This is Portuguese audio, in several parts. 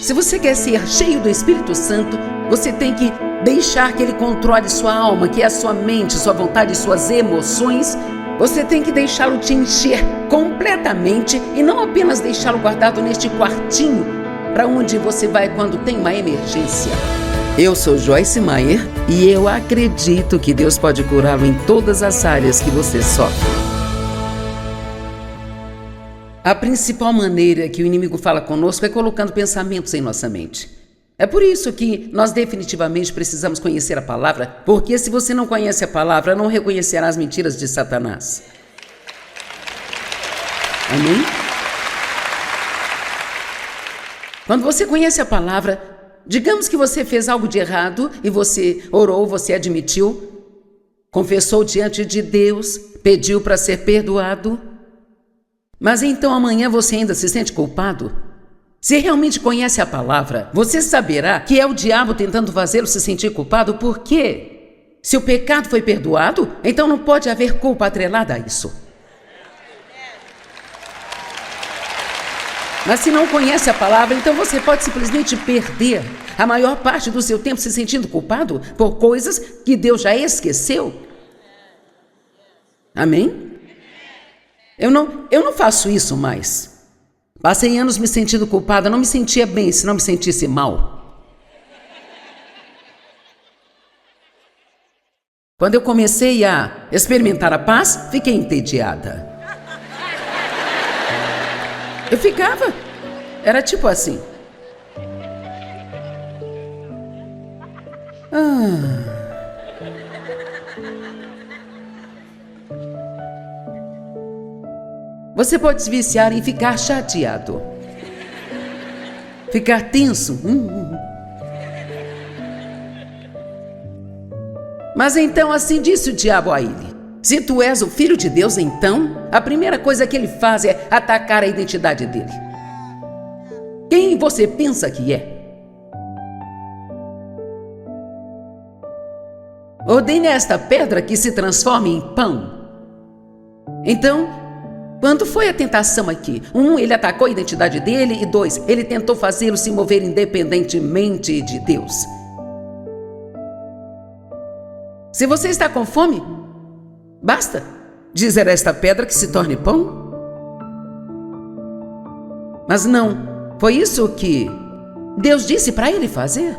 Se você quer ser cheio do Espírito Santo, você tem que deixar que Ele controle sua alma, que é a sua mente, sua vontade, suas emoções. Você tem que deixá-lo te encher completamente e não apenas deixá-lo guardado neste quartinho para onde você vai quando tem uma emergência. Eu sou Joyce Meyer e eu acredito que Deus pode curá-lo em todas as áreas que você sofre. A principal maneira que o inimigo fala conosco é colocando pensamentos em nossa mente. É por isso que nós definitivamente precisamos conhecer a palavra, porque se você não conhece a palavra, não reconhecerá as mentiras de Satanás. Amém? Quando você conhece a palavra, digamos que você fez algo de errado e você orou, você admitiu, confessou diante de Deus, pediu para ser perdoado, mas então amanhã você ainda se sente culpado? Se realmente conhece a palavra, você saberá que é o diabo tentando fazê-lo se sentir culpado. Por quê? Se o pecado foi perdoado, então não pode haver culpa atrelada a isso. Mas se não conhece a palavra, então você pode simplesmente perder a maior parte do seu tempo se sentindo culpado por coisas que Deus já esqueceu. Amém? Eu não faço isso mais. Passei anos me sentindo culpada, não me sentia bem se não me sentisse mal. Quando eu comecei a experimentar a paz, fiquei entediada. Eu ficava, era tipo assim. Você pode se viciar em ficar chateado, ficar tenso. Mas então assim disse o diabo a ele: se tu és o filho de Deus, então a primeira coisa que ele faz é atacar a identidade dele. Quem você pensa que é? Ordene esta pedra que se transforme em pão. Então, quando foi a tentação aqui? 1, ele atacou a identidade dele, e 2, ele tentou fazê-lo se mover independentemente de Deus. Se você está com fome, basta dizer a esta pedra que se torne pão. Mas não, foi isso que Deus disse para ele fazer.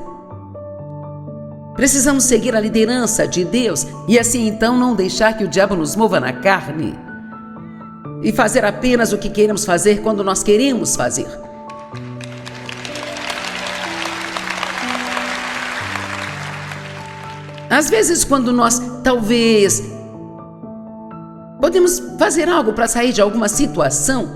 Precisamos seguir a liderança de Deus e assim então não deixar que o diabo nos mova na carne e fazer apenas o que queremos fazer quando nós queremos fazer. Às vezes, quando nós talvez podemos fazer algo para sair de alguma situação,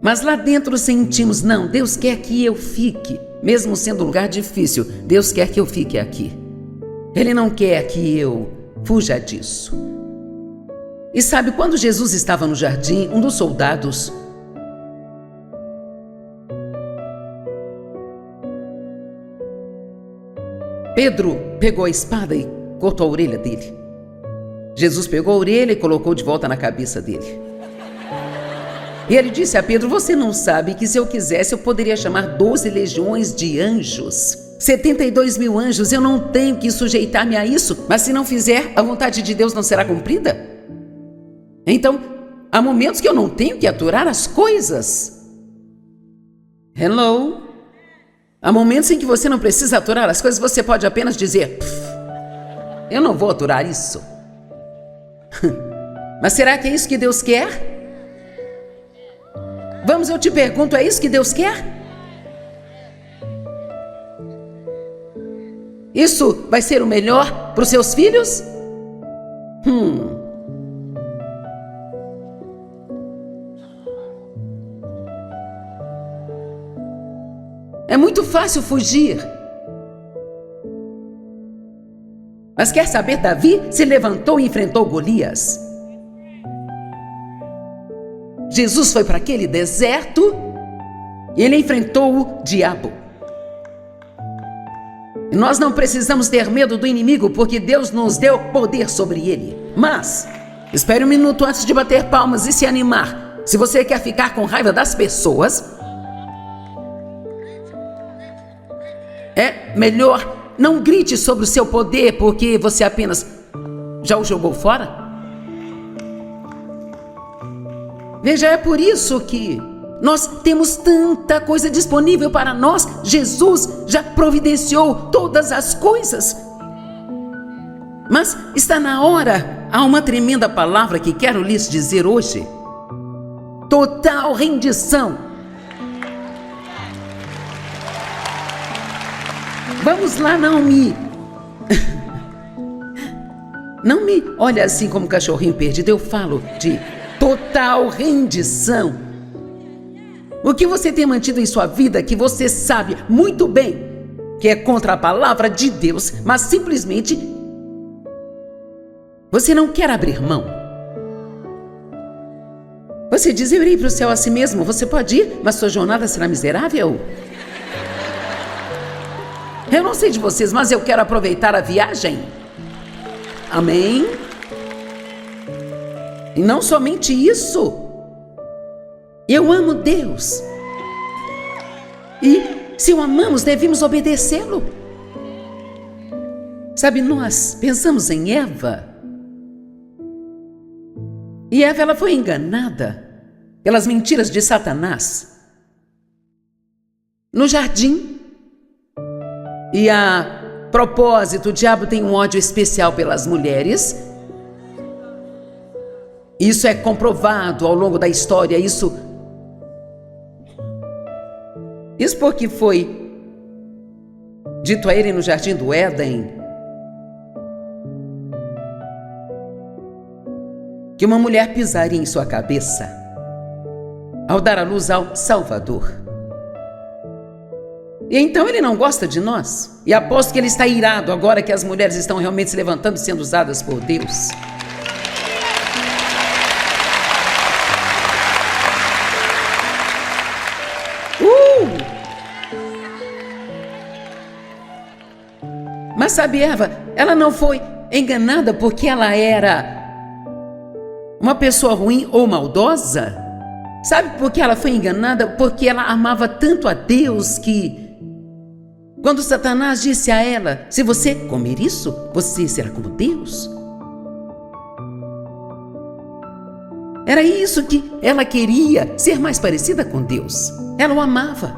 mas lá dentro sentimos, não, Deus quer que eu fique, mesmo sendo um lugar difícil, Deus quer que eu fique aqui. Ele não quer que eu fuja disso. E sabe, quando Jesus estava no jardim, um dos soldados Pedro pegou a espada e cortou a orelha dele. Jesus pegou a orelha e colocou de volta na cabeça dele. E ele disse a Pedro: você não sabe que se eu quisesse eu poderia chamar 12 legiões de anjos, 72 mil anjos, eu não tenho que sujeitar-me a isso, mas se não fizer, a vontade de Deus não será cumprida? Então, há momentos que eu não tenho que aturar as coisas. Hello? Há momentos em que você não precisa aturar as coisas, você pode apenas dizer: eu não vou aturar isso. Mas será que é isso que Deus quer? Vamos, eu te pergunto, é isso que Deus quer? Isso vai ser o melhor para os seus filhos? É muito fácil fugir. Mas quer saber, Davi se levantou e enfrentou Golias. Jesus foi para aquele deserto e ele enfrentou o diabo. E nós não precisamos ter medo do inimigo, porque Deus nos deu poder sobre ele. Mas, espere um minuto antes de bater palmas e se animar. Se você quer ficar com raiva das pessoas, É melhor não grite sobre o seu poder, porque você apenas já o jogou fora. Veja, é por isso que nós temos tanta coisa disponível para nós. Jesus já providenciou todas as coisas. Mas está na hora, há uma tremenda palavra que quero lhes dizer hoje. Total rendição. Vamos lá, não me olha assim como cachorrinho perdido. Eu falo de total rendição. O que você tem mantido em sua vida que você sabe muito bem que é contra a palavra de Deus, mas simplesmente você não quer abrir mão. Você diz: eu irei para o céu a si mesmo. Você pode ir, mas sua jornada será miserável. Eu não sei de vocês, mas eu quero aproveitar a viagem. Amém? E não somente isso. Eu amo Deus. E se o amamos, devemos obedecê-lo. Sabe, nós pensamos em Eva. E Eva, ela foi enganada pelas mentiras de Satanás no jardim. E a propósito, o diabo tem um ódio especial pelas mulheres. Isso é comprovado ao longo da história. Isso porque foi dito a ele no jardim do Éden que uma mulher pisaria em sua cabeça ao dar à luz ao Salvador. E então ele não gosta de nós. E aposto que ele está irado agora que as mulheres estão realmente se levantando e sendo usadas por Deus. Mas sabe, Eva, ela não foi enganada porque ela era uma pessoa ruim ou maldosa. Sabe por que ela foi enganada? Porque ela amava tanto a Deus que quando Satanás disse a ela: se você comer isso, você será como Deus. Era isso que ela queria, ser mais parecida com Deus. Ela o amava.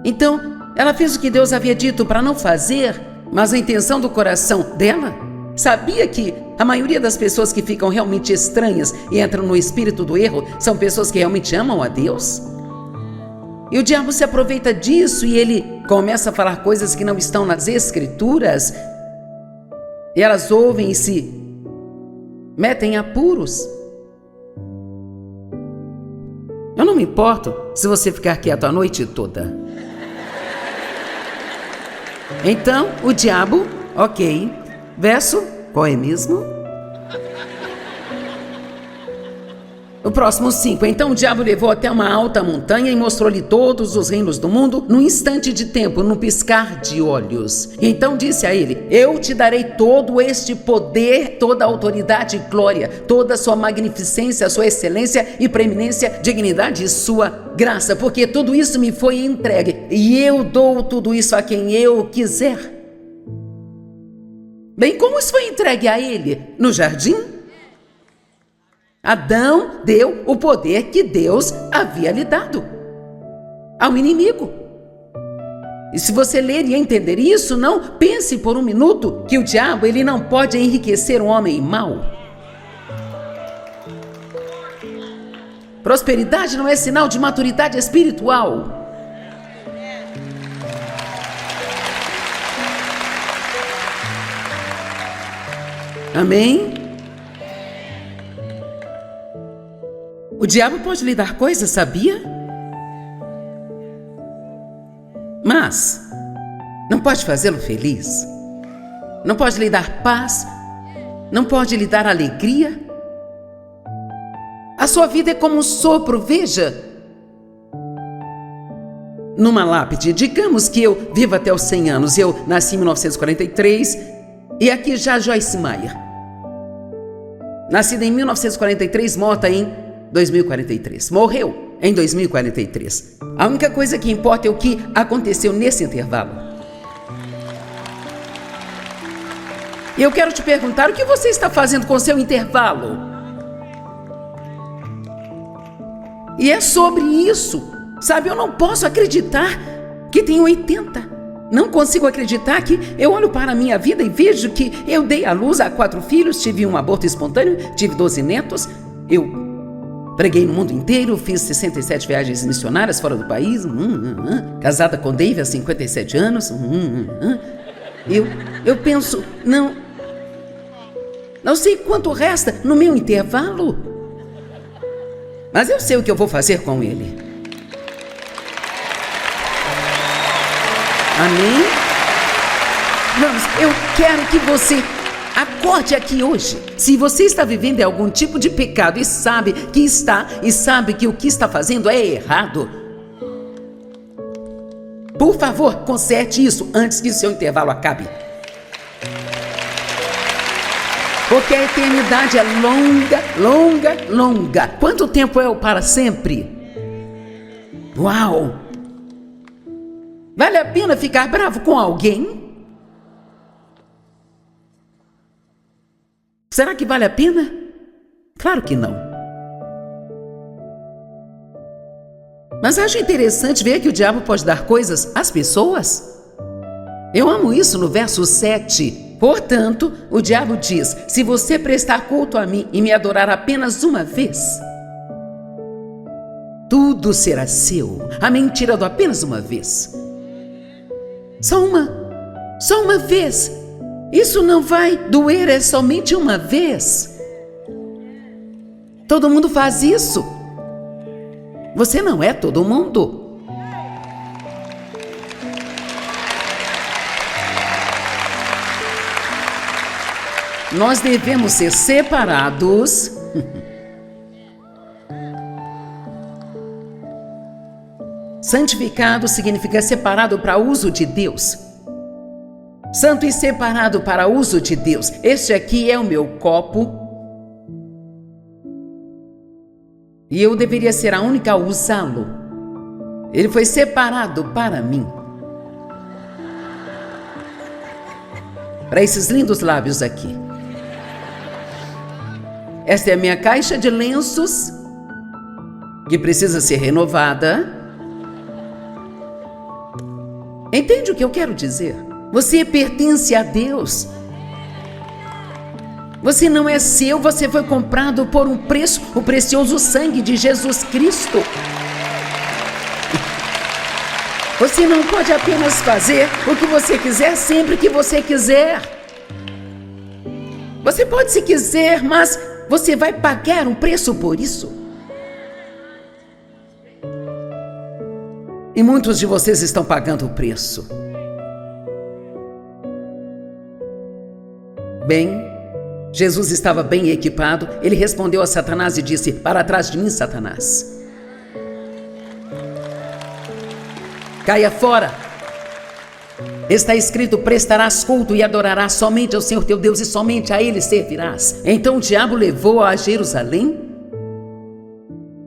Então, ela fez o que Deus havia dito para não fazer, mas a intenção do coração dela, sabia que a maioria das pessoas que ficam realmente estranhas e entram no espírito do erro são pessoas que realmente amam a Deus? E o diabo se aproveita disso e ele começa a falar coisas que não estão nas escrituras. E elas ouvem e se metem em apuros. Eu não me importo se você ficar quieto a noite toda. Então, o diabo, ok. Verso, qual é mesmo? O próximo 5. Então o diabo levou até uma alta montanha e mostrou-lhe todos os reinos do mundo num instante de tempo, num piscar de olhos. E então disse a ele: eu te darei todo este poder, toda a autoridade e glória, toda a sua magnificência, a sua excelência e preeminência, dignidade e sua graça, porque tudo isso me foi entregue e eu dou tudo isso a quem eu quiser. Bem, como isso foi entregue a ele? No jardim? Adão deu o poder que Deus havia lhe dado ao inimigo. E se você ler e entender isso, não pense por um minuto que o diabo ele não pode enriquecer um homem mau. Prosperidade não é sinal de maturidade espiritual. Amém? O diabo pode lhe dar coisas, sabia? Mas não pode fazê-lo feliz. Não pode lhe dar paz. Não pode lhe dar alegria. A sua vida é como um sopro, veja. Numa lápide, digamos que eu vivo até os 100 anos. Eu nasci em 1943 e aqui já Joyce Meyer. Nascida em 1943, morta em 2043. Morreu. em 2043. A única coisa que importa é o que aconteceu nesse intervalo. E eu quero te perguntar, o que você está fazendo com o seu intervalo? E é sobre isso. Sabe, eu não posso acreditar que tenho 80. Não consigo acreditar que eu olho para a minha vida e vejo que eu dei à luz a 4 filhos, tive um aborto espontâneo, tive 12 netos, eu preguei no mundo inteiro, fiz 67 viagens missionárias fora do país, casada com Dave há 57 anos, Eu penso, não sei quanto resta no meu intervalo, mas eu sei o que eu vou fazer com ele. Amém? Vamos, eu quero que você acorde aqui hoje. Se você está vivendo em algum tipo de pecado e sabe que está, e sabe que o que está fazendo é errado, por favor, conserte isso antes que o seu intervalo acabe. Porque a eternidade é longa, longa, longa. Quanto tempo é o para sempre? Uau! Vale a pena ficar bravo com alguém? Será que vale a pena? Claro que não. Mas acho interessante ver que o diabo pode dar coisas às pessoas. Eu amo isso no verso 7. Portanto, o diabo diz: se você prestar culto a mim e me adorar apenas uma vez, tudo será seu. A mentira do apenas uma vez. Só uma vez. Isso não vai doer, é somente uma vez. Todo mundo faz isso. Você não é todo mundo. Nós devemos ser separados. Santificado significa separado para uso de Deus. Santo e separado para uso de Deus. Este aqui é o meu copo. E eu deveria ser a única a usá-lo. Ele foi separado para mim. Para esses lindos lábios aqui. Esta é a minha caixa de lenços, que precisa ser renovada. Entende o que eu quero dizer? Você pertence a Deus. Você não é seu, você foi comprado por um preço, o precioso sangue de Jesus Cristo. Você não pode apenas fazer o que você quiser sempre que você quiser. Você pode se quiser, mas você vai pagar um preço por isso. E muitos de vocês estão pagando o preço. Bem, Jesus estava bem equipado. Ele respondeu a Satanás e disse: para trás de mim, Satanás. Caia fora. Está escrito: prestarás culto e adorarás somente ao Senhor teu Deus e somente a Ele servirás. Então o diabo levou-o a Jerusalém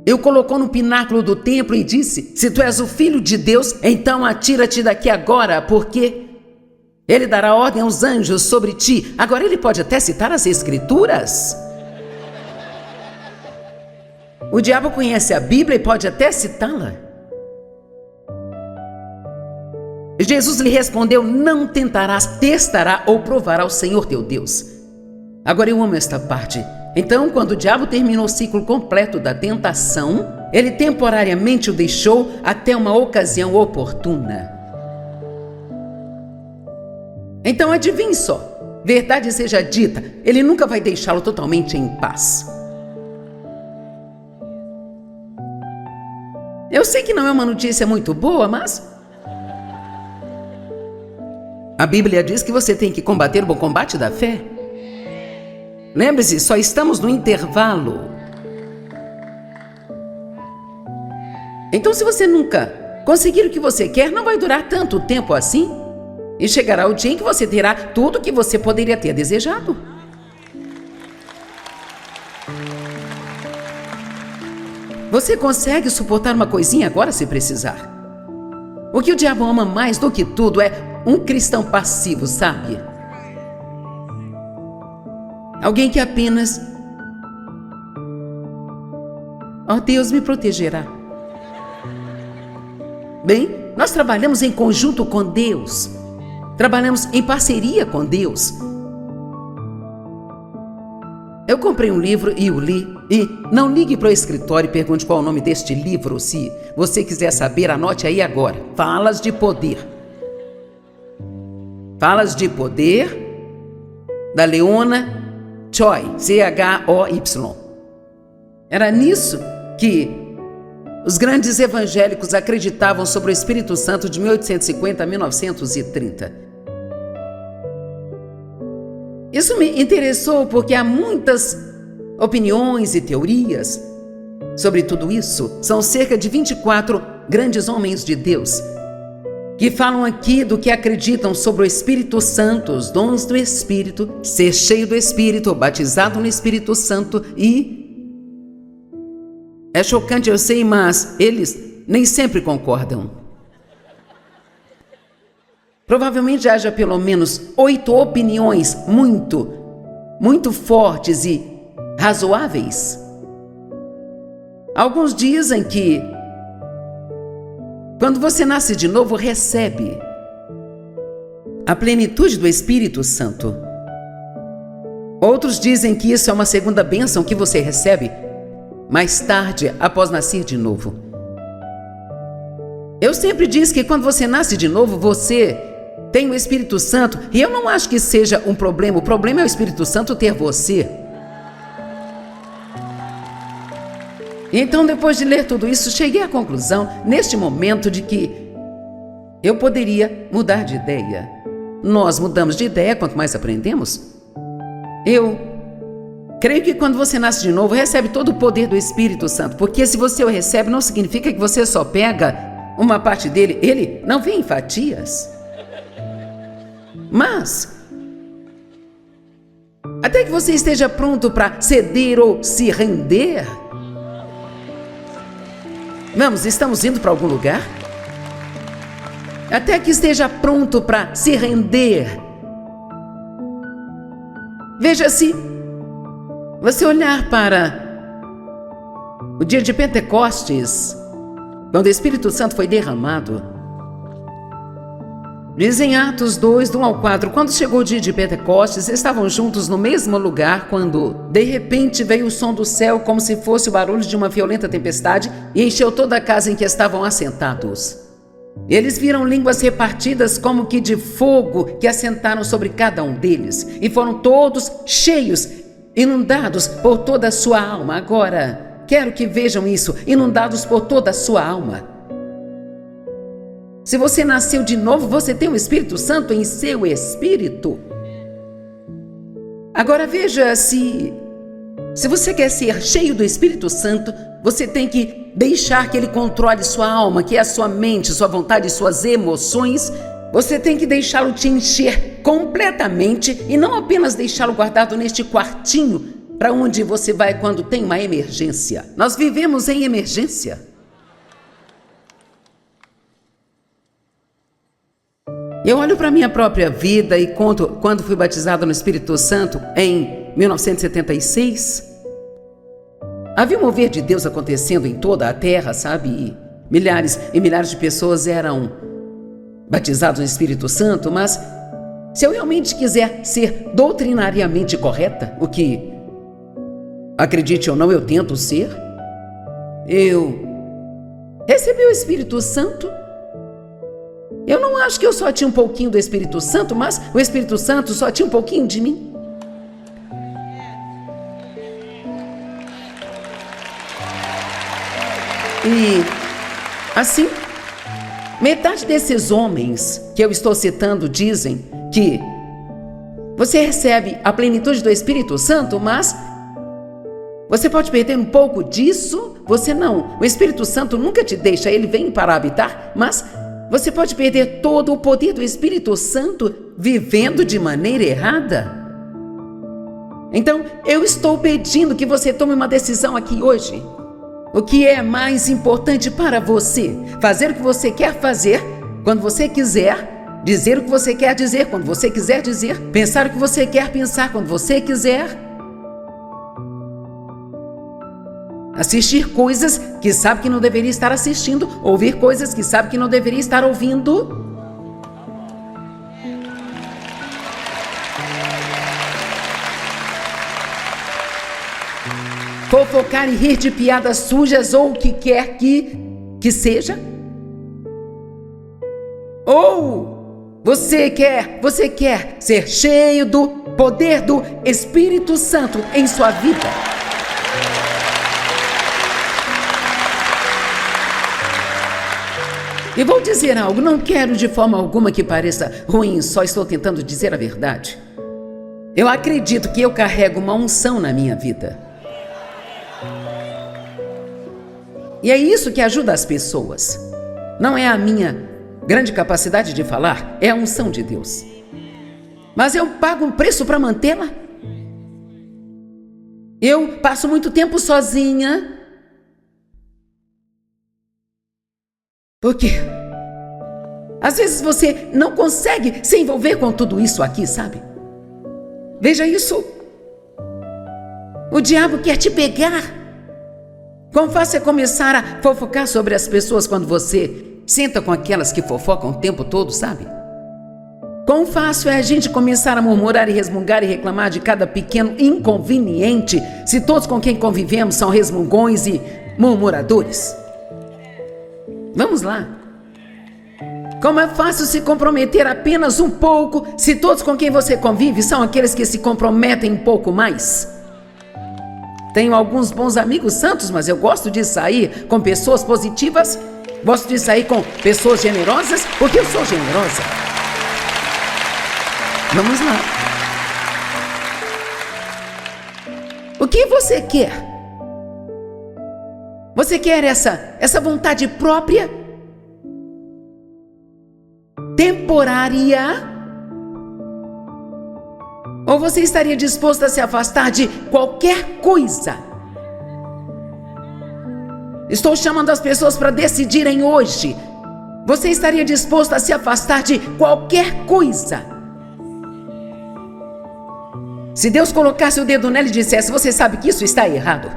e o colocou no pináculo do templo e disse: se tu és o filho de Deus, então atira-te daqui agora, porque Ele dará ordem aos anjos sobre ti. Agora ele pode até citar as Escrituras. O diabo conhece a Bíblia e pode até citá-la. Jesus lhe respondeu: não tentarás, testará ou provará o Senhor teu Deus. Agora eu amo esta parte. Então, quando o diabo terminou o ciclo completo da tentação, ele temporariamente o deixou até uma ocasião oportuna. Então adivinhe só, verdade seja dita, ele nunca vai deixá-lo totalmente em paz. Eu sei que não é uma notícia muito boa, mas a Bíblia diz que você tem que combater o bom combate da fé. Lembre-se, só estamos no intervalo. Então, se você nunca conseguir o que você quer, não vai durar tanto tempo assim. E chegará o dia em que você terá tudo o que você poderia ter desejado. Você consegue suportar uma coisinha agora se precisar. O que o diabo ama mais do que tudo é um cristão passivo, sabe? Alguém que apenas... Oh, Deus me protegerá. Bem, nós trabalhamos em conjunto com Deus. Trabalhamos em parceria com Deus. Eu comprei um livro e o li. E não ligue para o escritório e pergunte qual é o nome deste livro. Se você quiser saber, anote aí agora. Falas de Poder. Falas de Poder, da Leona Choi, C-H-O-Y. Era nisso que os grandes evangélicos acreditavam sobre o Espírito Santo de 1850 a 1930. Isso me interessou porque há muitas opiniões e teorias sobre tudo isso. São cerca de 24 grandes homens de Deus que falam aqui do que acreditam sobre o Espírito Santo, os dons do Espírito, ser cheio do Espírito, batizado no Espírito Santo e... É chocante, eu sei, mas eles nem sempre concordam. Provavelmente haja pelo menos 8 opiniões muito fortes e razoáveis. Alguns dizem que quando você nasce de novo, recebe a plenitude do Espírito Santo. Outros dizem que isso é uma segunda bênção que você recebe mais tarde, após nascer de novo. Eu sempre disse que quando você nasce de novo, você tem o Espírito Santo, e eu não acho que seja um problema. O problema é o Espírito Santo ter você. Então, depois de ler tudo isso, cheguei à conclusão, neste momento, de que eu poderia mudar de ideia. Nós mudamos de ideia quanto mais aprendemos. Eu creio que quando você nasce de novo, recebe todo o poder do Espírito Santo, porque se você o recebe, não significa que você só pega uma parte dele. Ele não vem em fatias. Mas, até que você esteja pronto para ceder ou se render... Vamos, estamos indo para algum lugar? Até que esteja pronto para se render. Veja, se você olhar para o dia de Pentecostes, quando o Espírito Santo foi derramado, diz em Atos 2, do 1 ao 4, quando chegou o dia de Pentecostes, estavam juntos no mesmo lugar, quando de repente veio o som do céu, como se fosse o barulho de uma violenta tempestade, e encheu toda a casa em que estavam assentados. Eles viram línguas repartidas como que de fogo, que assentaram sobre cada um deles, e foram todos cheios, inundados por toda a sua alma. Agora, quero que vejam isso, inundados por toda a sua alma. Se você nasceu de novo, você tem o Espírito Santo em seu espírito. Agora veja, se você quer ser cheio do Espírito Santo, você tem que deixar que ele controle sua alma, que é a sua mente, sua vontade e suas emoções. Você tem que deixá-lo te encher completamente e não apenas deixá-lo guardado neste quartinho para onde você vai quando tem uma emergência. Nós vivemos em emergência. Eu olho para a minha própria vida e conto quando fui batizado no Espírito Santo em 1976. Havia um mover de Deus acontecendo em toda a terra, sabe? E milhares e milhares de pessoas eram batizados no Espírito Santo, mas se eu realmente quiser ser doutrinariamente correta, o que, acredite ou não, eu tento ser, eu recebi o Espírito Santo. Eu não acho que eu só tinha um pouquinho do Espírito Santo, mas o Espírito Santo só tinha um pouquinho de mim. E, assim, metade desses homens que eu estou citando dizem que você recebe a plenitude do Espírito Santo, mas você pode perder um pouco disso, você não. O Espírito Santo nunca te deixa, ele vem para habitar, mas você pode perder todo o poder do Espírito Santo vivendo de maneira errada. Então, eu estou pedindo que você tome uma decisão aqui hoje. O que é mais importante para você? Fazer o que você quer fazer, quando você quiser, dizer o que você quer dizer, quando você quiser dizer, pensar o que você quer pensar, quando você quiser. Assistir coisas que sabe que não deveria estar assistindo, ouvir coisas que sabe que não deveria estar ouvindo. Fofocar e rir de piadas sujas ou o que quer que seja. Ou você quer ser cheio do poder do Espírito Santo em sua vida. E vou dizer algo, não quero de forma alguma que pareça ruim, só estou tentando dizer a verdade. Eu acredito que eu carrego uma unção na minha vida. E é isso que ajuda as pessoas. Não é a minha grande capacidade de falar, é a unção de Deus. Mas eu pago um preço para mantê-la. Eu passo muito tempo sozinha. Porque às vezes você não consegue se envolver com tudo isso aqui, sabe? Veja isso. O diabo quer te pegar. Quão fácil é começar a fofocar sobre as pessoas quando você senta com aquelas que fofocam o tempo todo, sabe? Quão fácil é a gente começar a murmurar e resmungar e reclamar de cada pequeno inconveniente, se todos com quem convivemos são resmungões e murmuradores. Vamos lá. Como é fácil se comprometer apenas um pouco, se todos com quem você convive são aqueles que se comprometem um pouco mais. Tenho alguns bons amigos santos, mas eu gosto de sair com pessoas positivas, gosto de sair com pessoas generosas, porque eu sou generosa. Vamos lá. O que você quer? Você quer essa vontade própria? Temporária? Ou você estaria disposto a se afastar de qualquer coisa? Estou chamando as pessoas para decidirem hoje. Você estaria disposto a se afastar de qualquer coisa? Se Deus colocasse o dedo nela e dissesse, você sabe que isso está errado.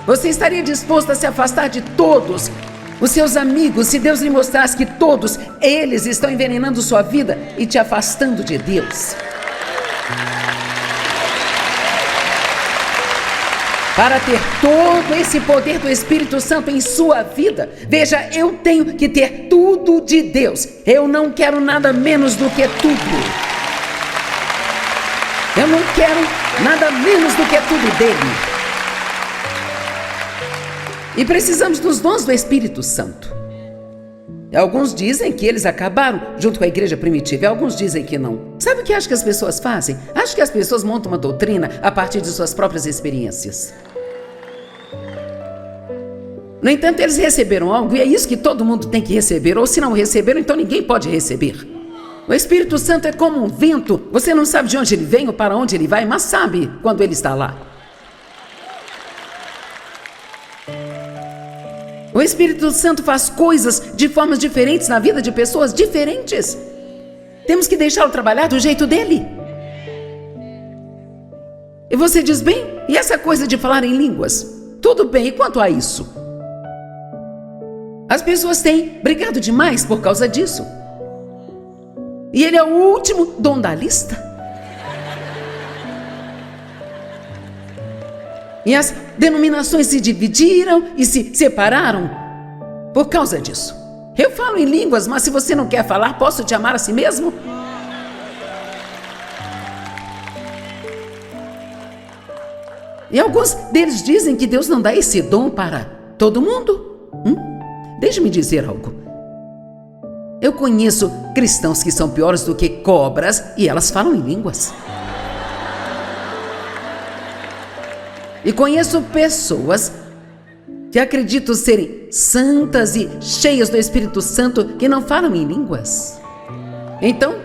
Você estaria disposto a se afastar de todos os seus amigos, se Deus lhe mostrasse que todos eles estão envenenando sua vida e te afastando de Deus? Para ter todo esse poder do Espírito Santo em sua vida, veja, eu tenho que ter tudo de Deus. Eu não quero nada menos do que tudo. Eu não quero nada menos do que tudo dele. E precisamos dos dons do Espírito Santo. Alguns dizem que eles acabaram junto com a igreja primitiva, e alguns dizem que não. Sabe o que acho que as pessoas fazem? Acho que as pessoas montam uma doutrina a partir de suas próprias experiências. No entanto, eles receberam algo, e é isso que todo mundo tem que receber, ou se não receberam, então ninguém pode receber. O Espírito Santo é como um vento, você não sabe de onde ele vem ou para onde ele vai, mas sabe quando ele está lá. O Espírito Santo faz coisas de formas diferentes na vida de pessoas diferentes. Temos que deixá-lo trabalhar do jeito dele. E você diz, bem, e essa coisa de falar em línguas? Tudo bem, e quanto a isso? As pessoas têm brigado demais por causa disso. E ele é o último dom da lista. E as denominações se dividiram e se separaram por causa disso. Eu falo em línguas, mas se você não quer falar, posso te amar a si mesmo? E alguns deles dizem que Deus não dá esse dom para todo mundo. Deixe-me dizer algo. Eu conheço cristãos que são piores do que cobras e elas falam em línguas. E conheço pessoas que acredito serem santas e cheias do Espírito Santo que não falam em línguas. Então,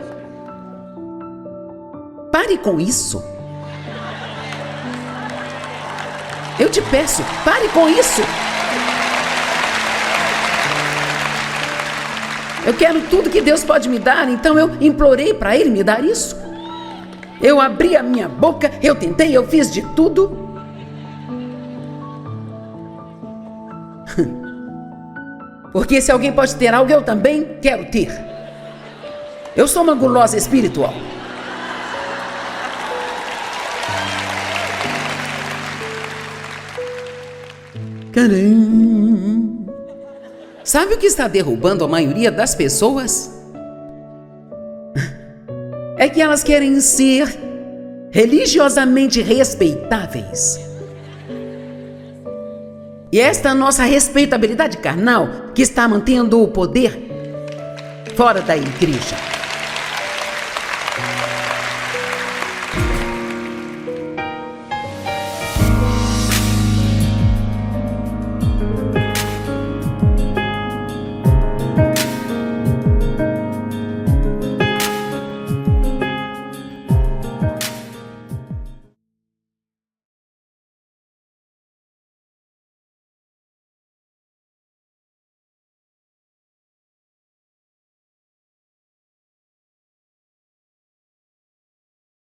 pare com isso. Eu te peço, pare com isso. Eu quero tudo que Deus pode me dar, então eu implorei para Ele me dar isso. Eu abri a minha boca, eu tentei, eu fiz de tudo. Porque se alguém pode ter algo, eu também quero ter. Eu sou uma gulosa espiritual. Caramba! Sabe o que está derrubando a maioria das pessoas? É que elas querem ser religiosamente respeitáveis. E esta nossa respeitabilidade carnal que está mantendo o poder fora da igreja.